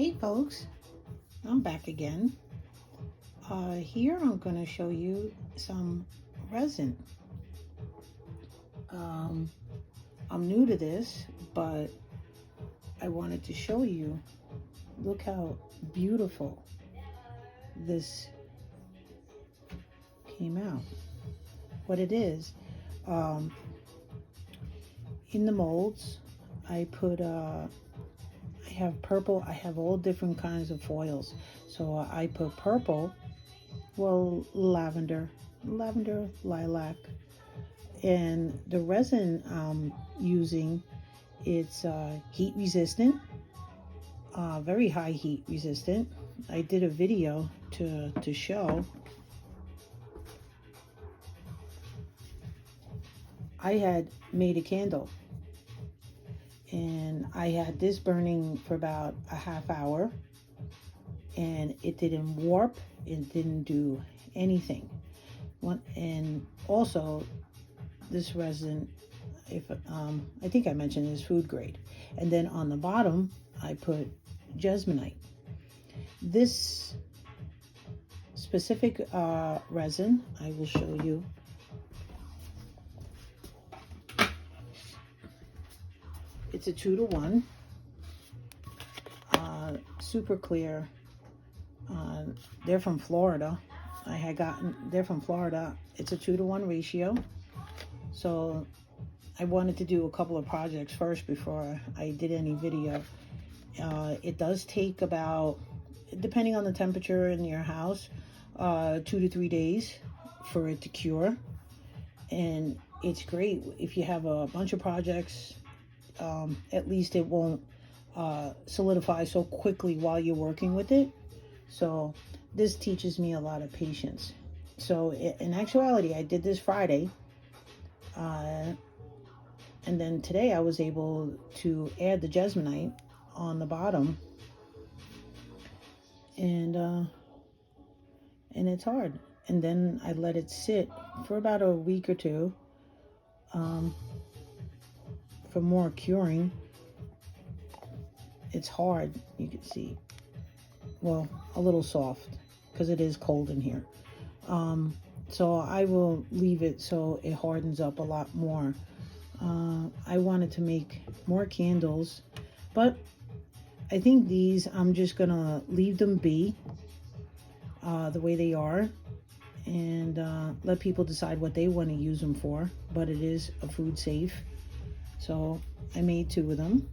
Hey folks, I'm back again. Here I'm going to show you some resin. I'm new to this, but I wanted to show you. Look how beautiful this came out. What it is, in the molds, I put I have purple. I have all different kinds of foils. So I put purple, well, lavender, lilac, and the resin I'm using, it's heat resistant, very high heat resistant. I did a video to show. I had made a candle, and I had this burning for about a half hour, and it didn't warp, it didn't do anything. And also this resin, if I think I mentioned, is food grade. And then on the bottom I put jasmonite. This specific resin, I will show you. It's a 2-to-1, super clear. They're from Florida. They're from Florida. It's a 2-to-1 ratio. So I wanted to do a couple of projects first before I did any video. It does take about, depending on the temperature in your house, 2 to 3 days for it to cure. And it's great if you have a bunch of projects. At least it won't solidify so quickly while you're working with it. So this teaches me a lot of patience. So in actuality, I did this Friday, and then today I was able to add the jasmonite on the bottom, and it's hard. And then I let it sit for about a week or two for more curing. It's hard, you can see. Well, a little soft because it is cold in here. So I will leave it so it hardens up a lot more. I wanted to make more candles, but I think these, I'm just gonna leave them be the way they are, and let people decide what they want to use them for. But it is a food safe. So I made 2 of them.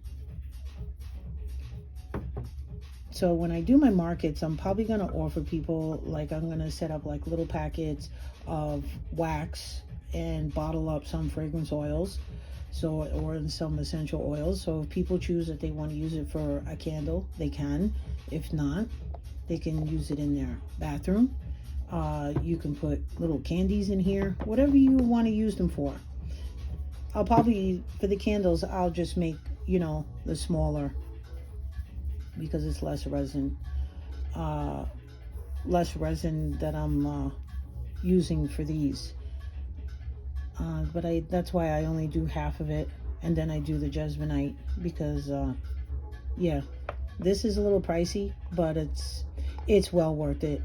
So when I do my markets, I'm probably going to offer people, like, I'm going to set up like little packets of wax and bottle up some fragrance oils, or some essential oils. So if people choose that they want to use it for a candle, they can. If not, they can use it in their bathroom. You can put little candies in here, whatever you want to use them for. I'll probably, for the candles, I'll just make, the smaller, because it's less resin that I'm using for these. But that's why I only do half of it, and then I do the jasmonite, because yeah, this is a little pricey, but it's well worth it.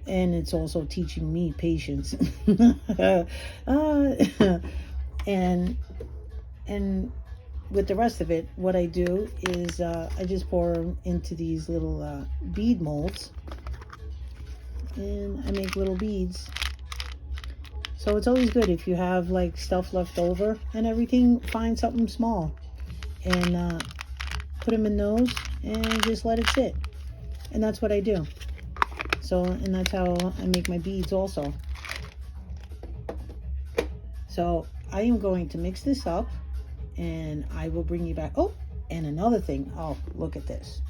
And it's also teaching me patience. And with the rest of it, what I do is I just pour them into these little bead molds, and I make little beads. So it's always good if you have like stuff left over and everything, find something small and put them in those and just let it sit. And that's what I do. So, and that's how I make my beads also. So I am going to mix this up, and I will bring you back. Oh, and another thing. Oh, look at this.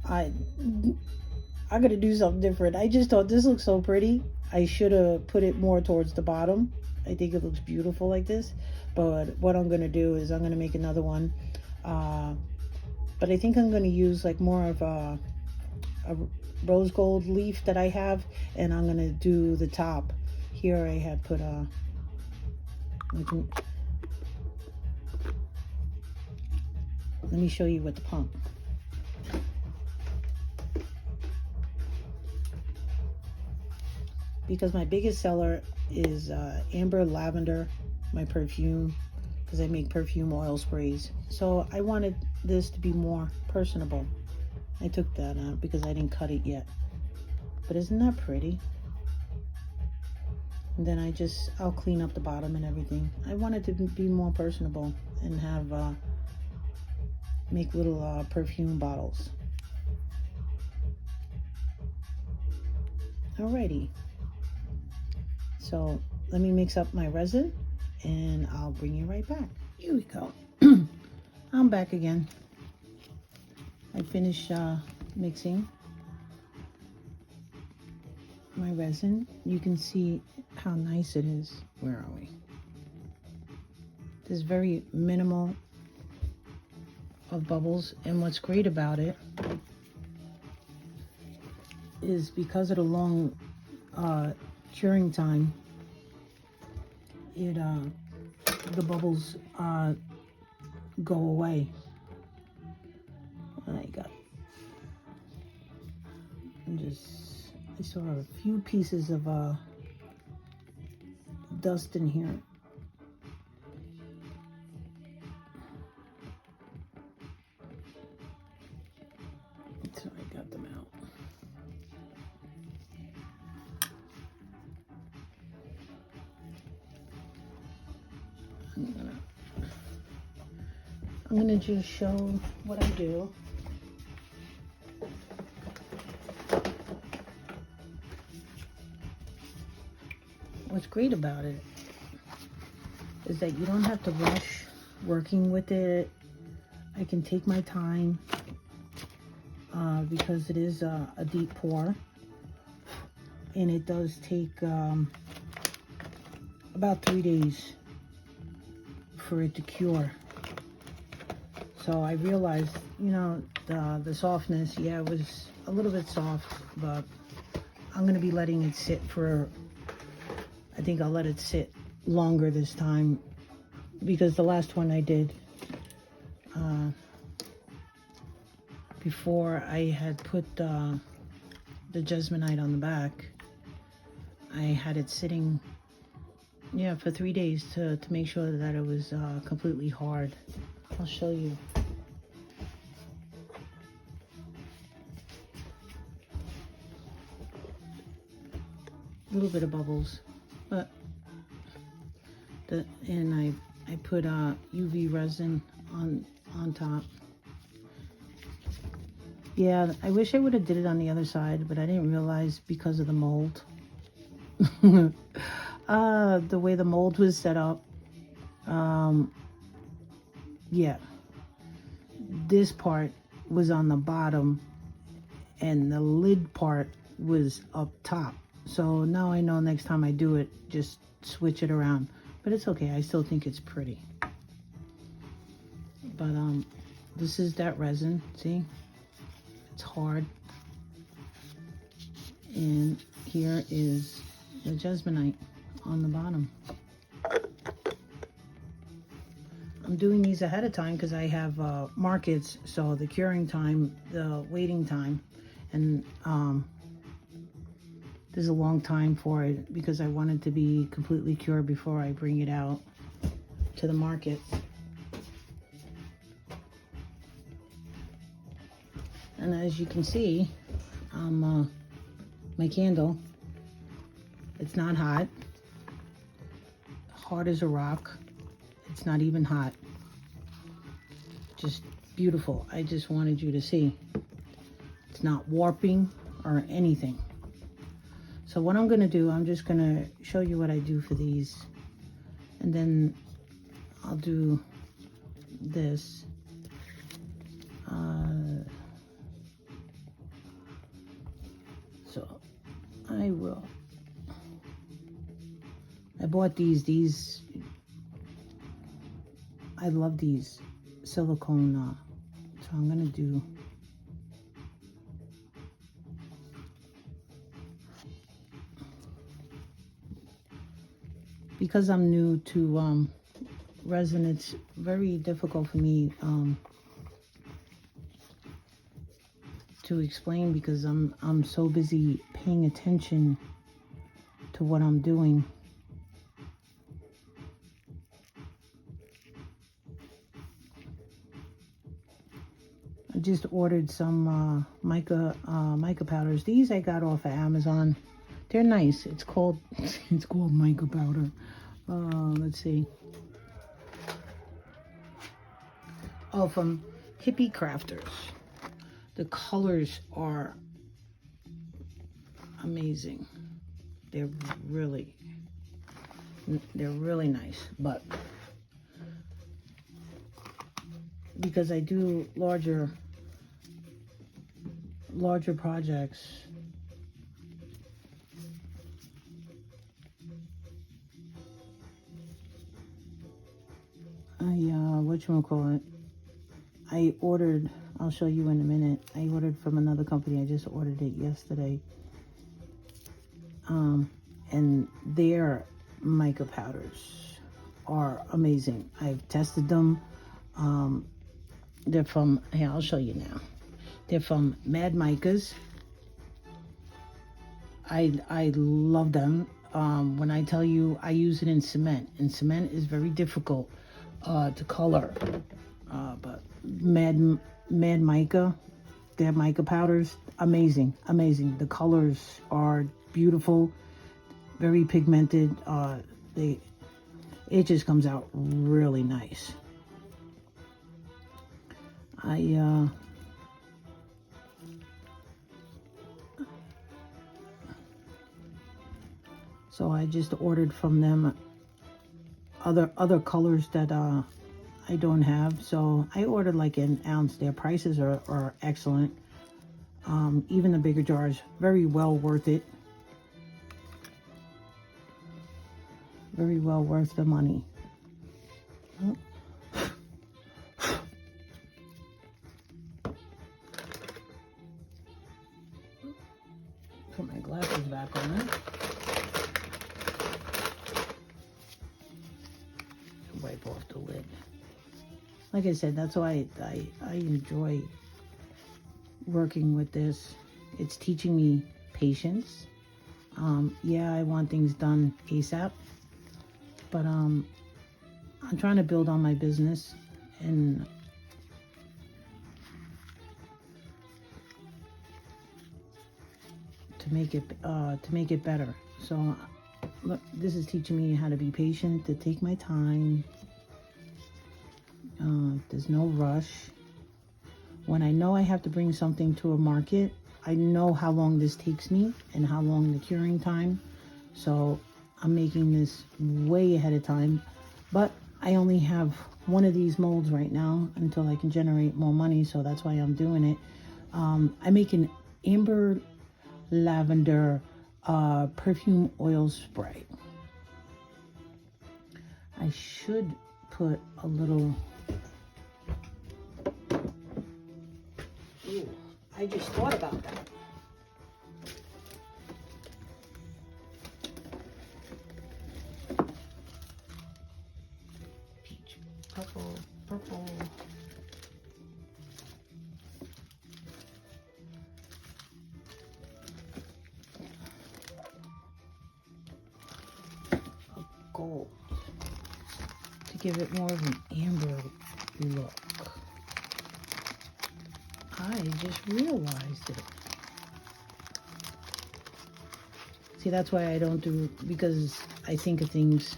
I gotta do something different. I just thought this looks so pretty. I should have put it more towards the bottom. I think it looks beautiful like this. But what I'm gonna do is I'm gonna make another one. But I think I'm gonna use like more of a rose gold leaf that I have, and I'm gonna do the top. Here I had put Let me show you with the pump. Because my biggest seller is Amber Lavender, my perfume, because I make perfume oil sprays. So I wanted this to be more personable. I took that out because I didn't cut it yet. But isn't that pretty? And then I'll clean up the bottom and everything. I wanted to be more personable and have, make little perfume bottles. Alrighty. So let me mix up my resin and I'll bring you right back. Here we go. I'm back again. I finished mixing my resin. You can see how nice it is. Where are we? There's very minimal of bubbles, and what's great about it is because of the long curing time, the bubbles go away. I saw a few pieces of dust in here. So I got them out. I'm gonna just show what I do. What's great about it is that you don't have to rush working with it. I can take my time because it is a deep pour, and it does take about 3 days for it to cure. So I realized, the softness, it was a little bit soft, but I'm going to be letting it sit I think I'll let it sit longer this time, because the last one I did, before I had put the Jesmonite on the back, I had it sitting, for 3 days to make sure that it was completely hard. I'll show you. A little bit of bubbles, but and I put UV resin on top. Yeah, I wish I would have did it on the other side, but I didn't realize because of the mold. The way the mold was set up. Yeah, this part was on the bottom and the lid part was up top. So now I know next time I do it, just switch it around. But it's okay, I still think it's pretty. But this is that resin, see? It's hard. And here is the Jesmonite on the bottom. I'm doing these ahead of time because I have markets, so the curing time, the waiting time, and there's a long time for it because I want it to be completely cured before I bring it out to the market. And as you can see, my candle, it's not hot, hard as a rock. It's not even hot. Just beautiful. I just wanted you to see. It's not warping or anything. So what I'm going to do, I'm just going to show you what I do for these. And then I'll do this. So I will. I bought these. I love these silicone, so I'm gonna do because I'm new to resin. It's very difficult for me to explain because I'm so busy paying attention to what I'm doing. I just ordered some mica powders. These I got off of Amazon. They're nice. It's called mica powder. Let's see. Oh, from Hippie Crafters. The colors are amazing. They're really nice. But because I do larger projects, whatchamacallit, I ordered, I'll show you in a minute, I ordered from another company. I just ordered it yesterday. And their mica powders are amazing. I've tested them. They're from, here, I'll show you now. They're from Mad Micas. I love them. When I tell you I use it in cement, and cement is very difficult to color. But Mad Mica, their mica powders, amazing. The colors are beautiful, very pigmented. It just comes out really nice. So I just ordered from them other colors that I don't have. So I ordered like an ounce. Their prices are excellent. Even the bigger jars, very well worth it. Very well worth the money. Oh. Put my glasses back on. Wipe off the lid. Like I said, that's why I enjoy working with this. It's teaching me patience. Yeah, I want things done ASAP, but I'm trying to build on my business and to make it better. So look, this is teaching me how to be patient, to take my time. There's no rush. When I know I have to bring something to a market, I know how long this takes me and how long the curing time. So I'm making this way ahead of time. But I only have one of these molds right now until I can generate more money. So that's why I'm doing it. I make an amber lavender perfume oil spray. I should put a little... Ooh, I just thought about that. Peach, purple. Gold to give it more of an amber look. I just realized it. See, that's why I don't do, because I think of things,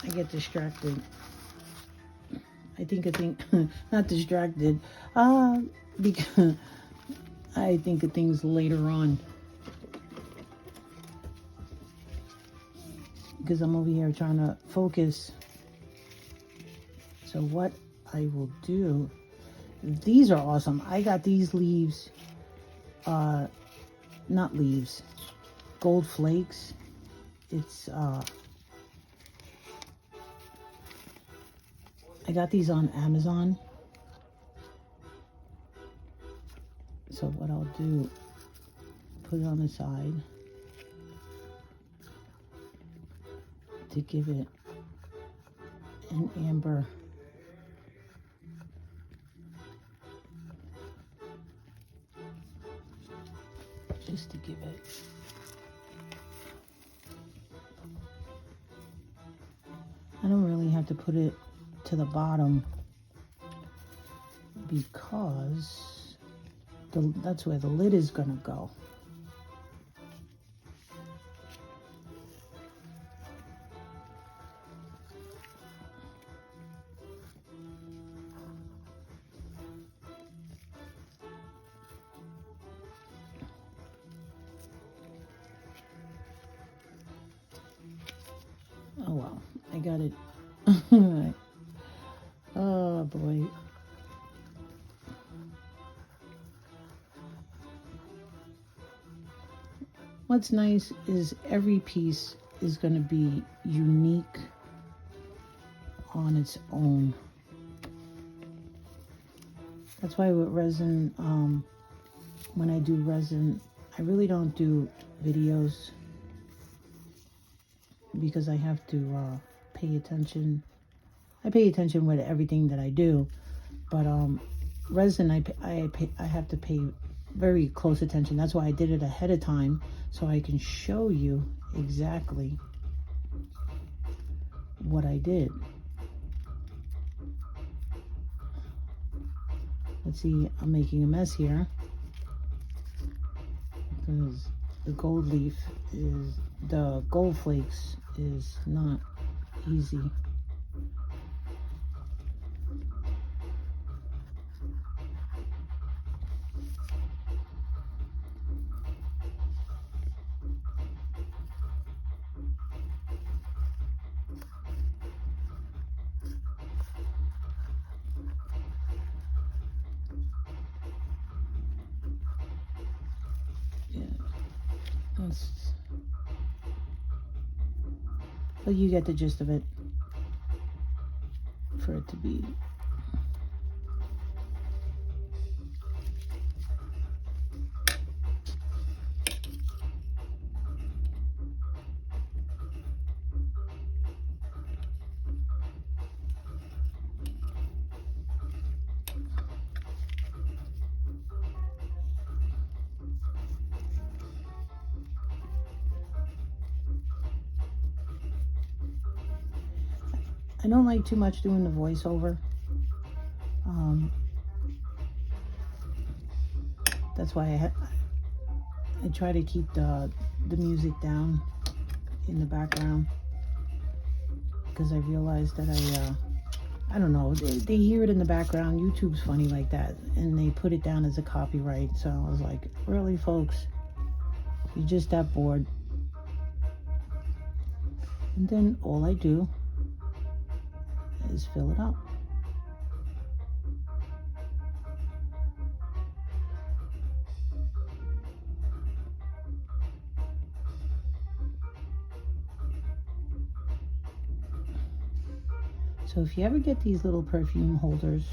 I get distracted. I think of things, not distracted, because I think of things later on. Because I'm over here trying to focus. So what I will do, these are awesome. I got these leaves, not leaves, gold flakes. It's, I got these on Amazon. So what I'll do, put it on the side to give it an amber just to give it. I don't really have to put it to the bottom because that's where the lid is gonna go. Oh well, I got it. Oh boy. What's nice is every piece is going to be unique on its own. That's why with resin, when I do resin, I really don't do videos because I have to pay attention. I pay attention with everything that I do, but resin, I have to pay very close attention. That's why I did it ahead of time, so I can show you exactly what I did. Let's see, I'm making a mess here because the gold leaf is, the gold flakes is not easy. But you get the gist of it for it to be. I don't like too much doing the voiceover. That's why I try to keep the music down in the background, because I realized that I don't know, they hear it in the background. YouTube's funny like that, and they put it down as a copyright. So I was like, really, folks, you're just that bored. And then all I do is fill it up. So if you ever get these little perfume holders,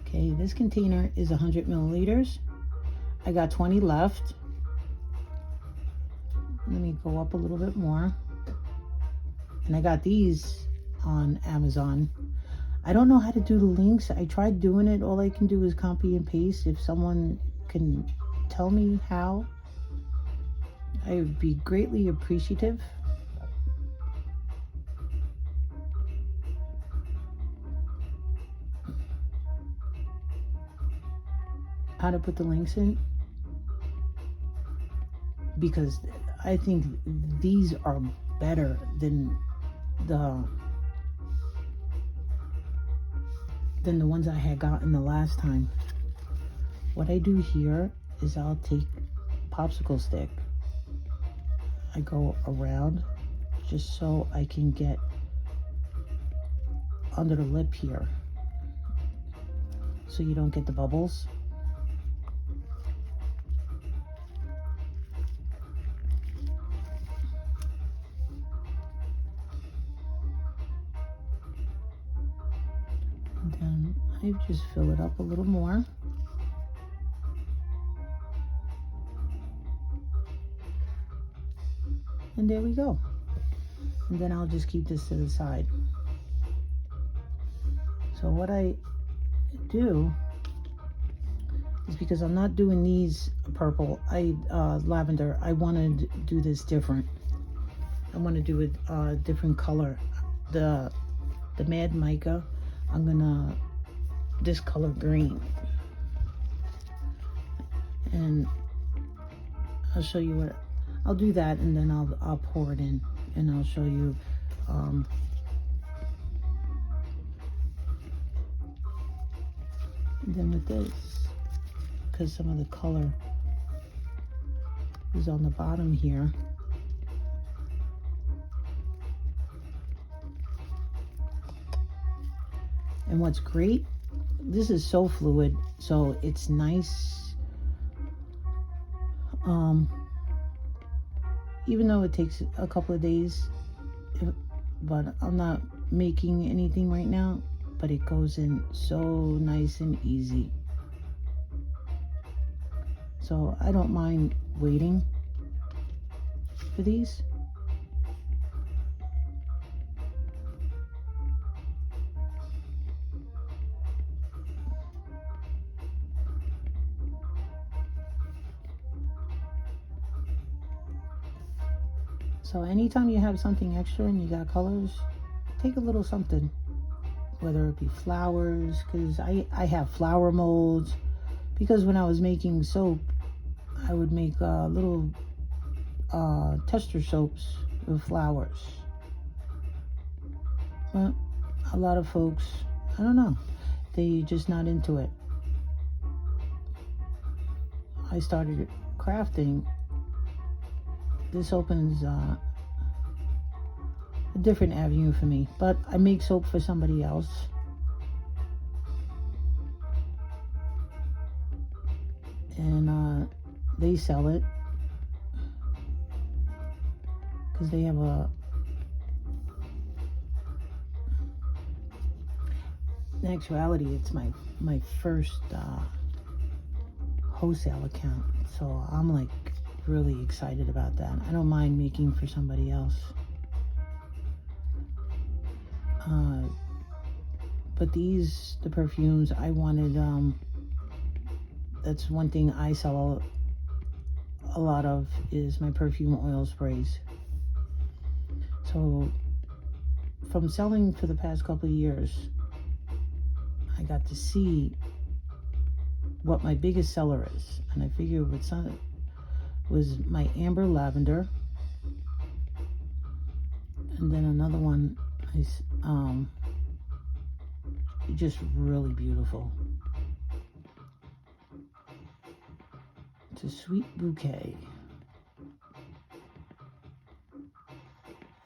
okay, this container is 100 milliliters. I got 20 left. Let me go up a little bit more. And I got these on Amazon. I don't know how to do the links. I tried doing it. All I can do is copy and paste. If someone can tell me how, I would be greatly appreciative. How to put the links in, because I think these are better than the ones I had gotten the last time. What I do here is I'll take popsicle stick, I go around just so I can get under the lip here so you don't get the bubbles. And then I just fill it up a little more. And there we go. And then I'll just keep this to the side. So what I do is because I'm not doing these purple, lavender. I want to do this different. I want to do a different color. The Mad Mica, I'm gonna this color green, and I'll show you what I'll do that, and then I'll pour it in, and I'll show you. And then with this, because some of the color is on the bottom here, and what's great, this is so fluid, so it's nice. Even though it takes a couple of days, but I'm not making anything right now, but it goes in so nice and easy. So I don't mind waiting for these. So anytime you have something extra and you got colors, take a little something, whether it be flowers, because I have flower molds, because when I was making soap, I would make little tester soaps with flowers. But a lot of folks, I don't know, they just not into it. I started crafting. This opens a different avenue for me, but I make soap for somebody else. And they sell it because they have in actuality, it's my first wholesale account, so I'm like really excited about that. I don't mind making for somebody else. But the perfumes I wanted, that's one thing I sell a lot of, is my perfume oil sprays. So from selling for the past couple of years, I got to see what my biggest seller is, and I figured with some was my amber lavender, and then another one is just really beautiful. It's a sweet bouquet,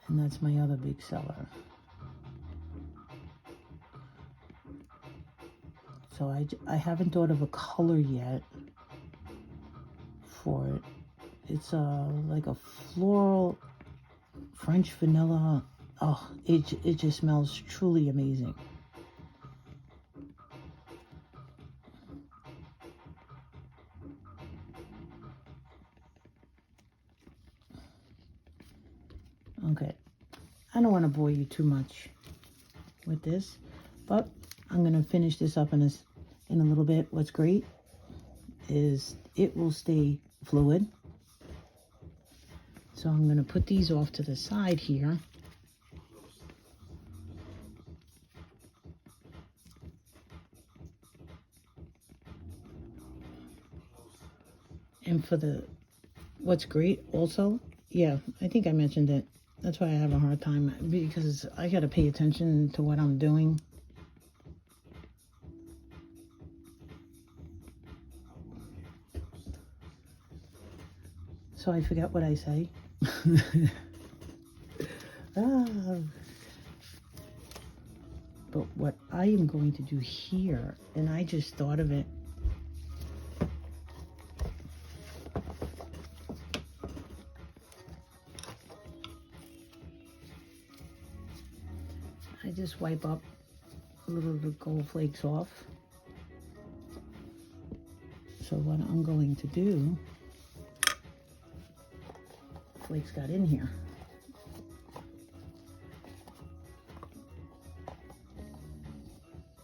and that's my other big seller. So I haven't thought of a color yet for it. It's like a floral French vanilla. Oh, it just smells truly amazing. Okay, I don't want to bore you too much with this, but I'm gonna finish this up in a little bit. What's great is it will stay fluid. So I'm going to put these off to the side here. And for what's great also, yeah, I think I mentioned it. That's why I have a hard time, because I got to pay attention to what I'm doing. So I forget what I say. But what I am going to do here, and I just thought of it, I just wipe up a little of the gold flakes off. So what I'm going to do, flakes got in here.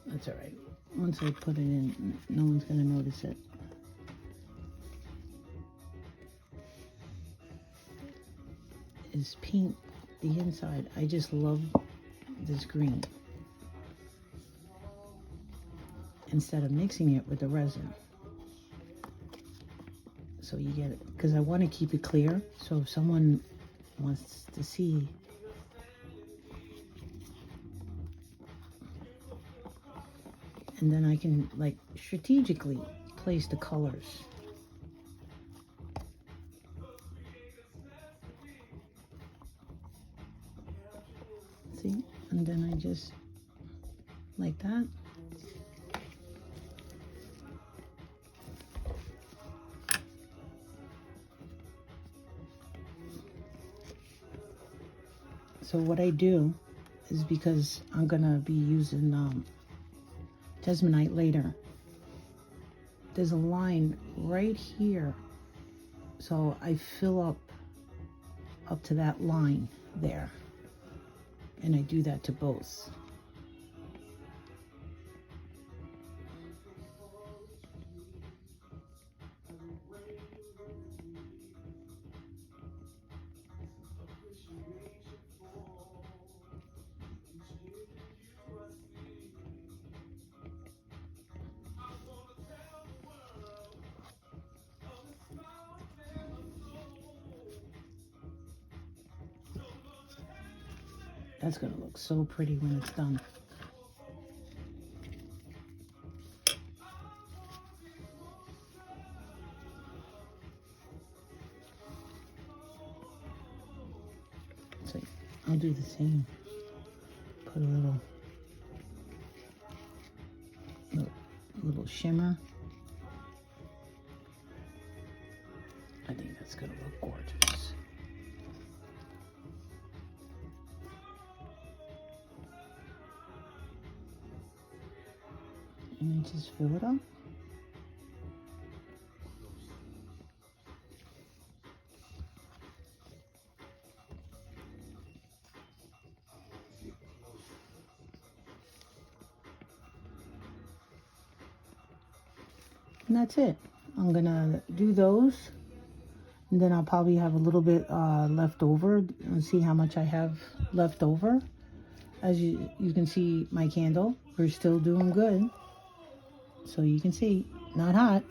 That's all right. Once I put it in, no one's going to notice it. is paint the inside. I just love this green instead of mixing it with the resin. So you get it, because I want to keep it clear. So if someone wants to see, and then I can like strategically place the colors. See, and then I just like that. So what I do is, because I'm gonna be using Tesmonite later, there's a line right here, so I fill up to that line there, and I do that to both. That's gonna look so pretty when it's done. So I'll do the same. Put a little shimmer. I think that's gonna look gorgeous. And just fill it up. And that's it. I'm gonna do those, and then I'll probably have a little bit left over, and see how much I have left over. As you can see, my candle, we're still doing good. So you can see, not hot.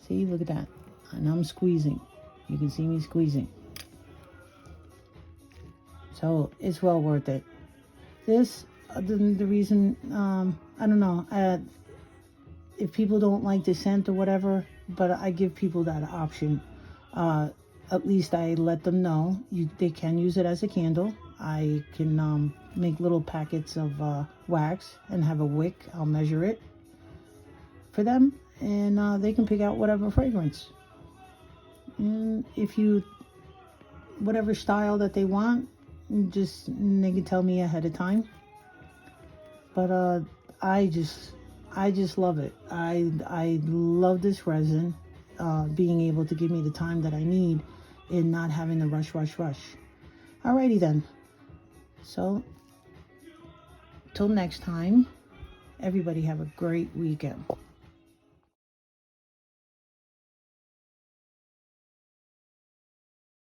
See, look at that. And I'm squeezing. You can see me squeezing. So it's well worth it. This, the reason, I don't know, if people don't like the scent or whatever, but I give people that option. At least I let them know they can use it as a candle. I can make little packets of wax and have a wick. I'll measure it for them, and they can pick out whatever fragrance. And whatever style that they want, they can tell me ahead of time. But I just love it. I love this resin, being able to give me the time that I need and not having to rush. Alrighty then. So, till next time, everybody have a great weekend.